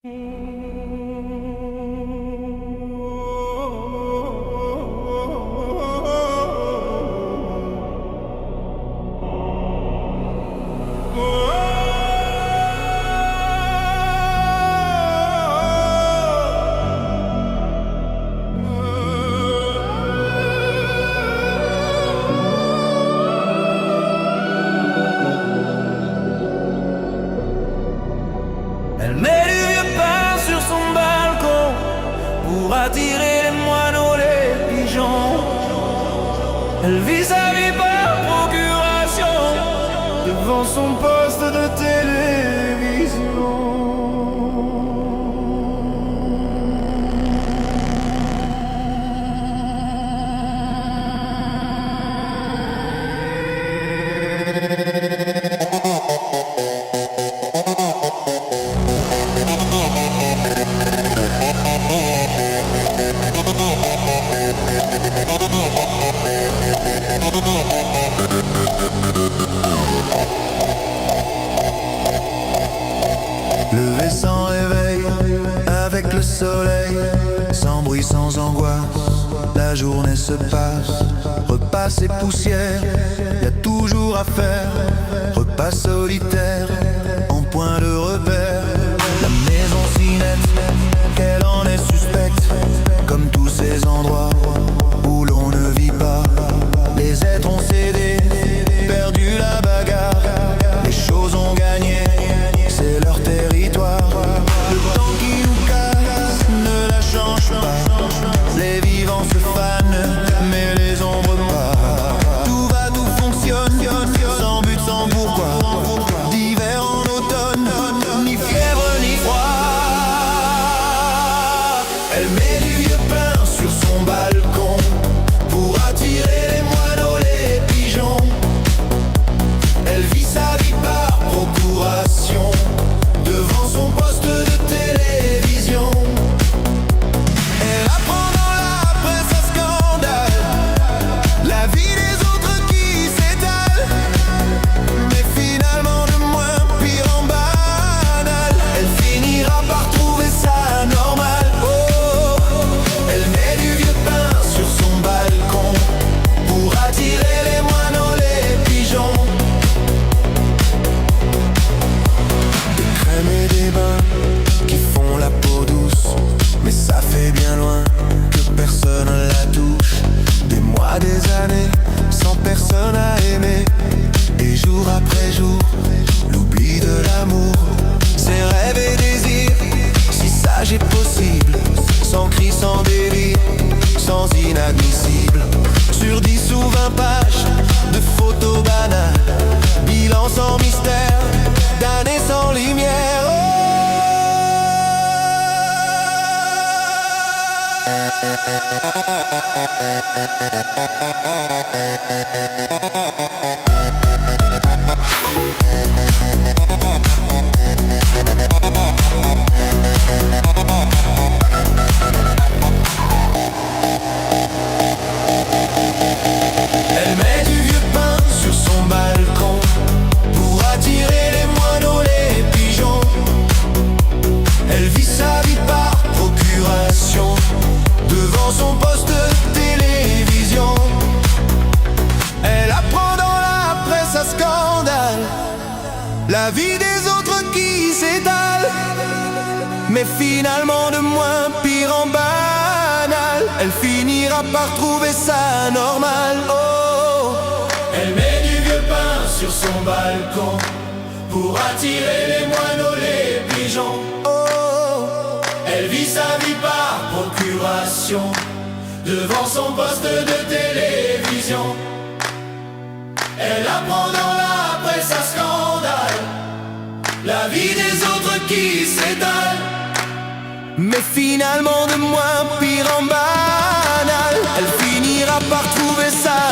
Elle met du vieux pain sur son balcon pour attirer les moineaux, les pigeons. Elle vit sa vie par procuration devant son poste de télévision. Levé sans réveil, avec le soleil, sans bruit, sans angoisse, la journée se passe. Repas et poussière, y a toujours à faire. Repas solitaire, en point de repère. La maison si nette, qu'elle en est suspecte, comme tous ces endroits où l'on ne vit pas. Les êtres ont cédé, perdu la bagarre. Les choses ont gagné, c'est leur territoire. Le temps qui nous casse ne la change pas. Les vivants se fanent, mais les ombres pas. Tout va, tout fonctionne, sans but, sans pourquoi. D'hiver en automne, ni fièvre ni froid. Elle met du vieux pain sur son balcon pour attirer les moineaux, les pigeons. Elle vit sa vie par procuration devant son poste de télévision. Elle apprend dans la presse à scandale la vie des autres qui s'étale, mais finalement de moins pire en banal. Elle finira par trouver ça normal. Oh, elle met du vieux pain sur son balcon pour attirer les moineaux, les pigeons. Des crèmes et des bains qui font la peau douce, mais ça fait bien loin que personne la touche. Des mois, des années, sans personne à aimer, et jour après jour, l'oubli de l'amour. Ses rêves et désirs, si sage et possible, sans cri, sans délire, sans inadmissible. Sur 10 ou 20 pages de photos banales, bilan sans mystère, d'années sans lumière. Elle met du vieux pain sur son balcon pour attirer les moineaux, les pigeons. Elle vit sa vie par procuration devant son poste de télévision. Elle apprend dans la presse à scandale la vie des autres qui s'étale, mais finalement de moins pire en banal. Elle finira par trouver ça normal. Oh, Elle met du vieux pain sur son balcon pour attirer les moineaux, les pigeons. oh, Elle vit sa vie par procuration devant son poste de télévision. Elle apprend dans la presse à scandale la vie des autres qui s'étale, mais finalement de moins pire en banal. Elle finira par trouver ça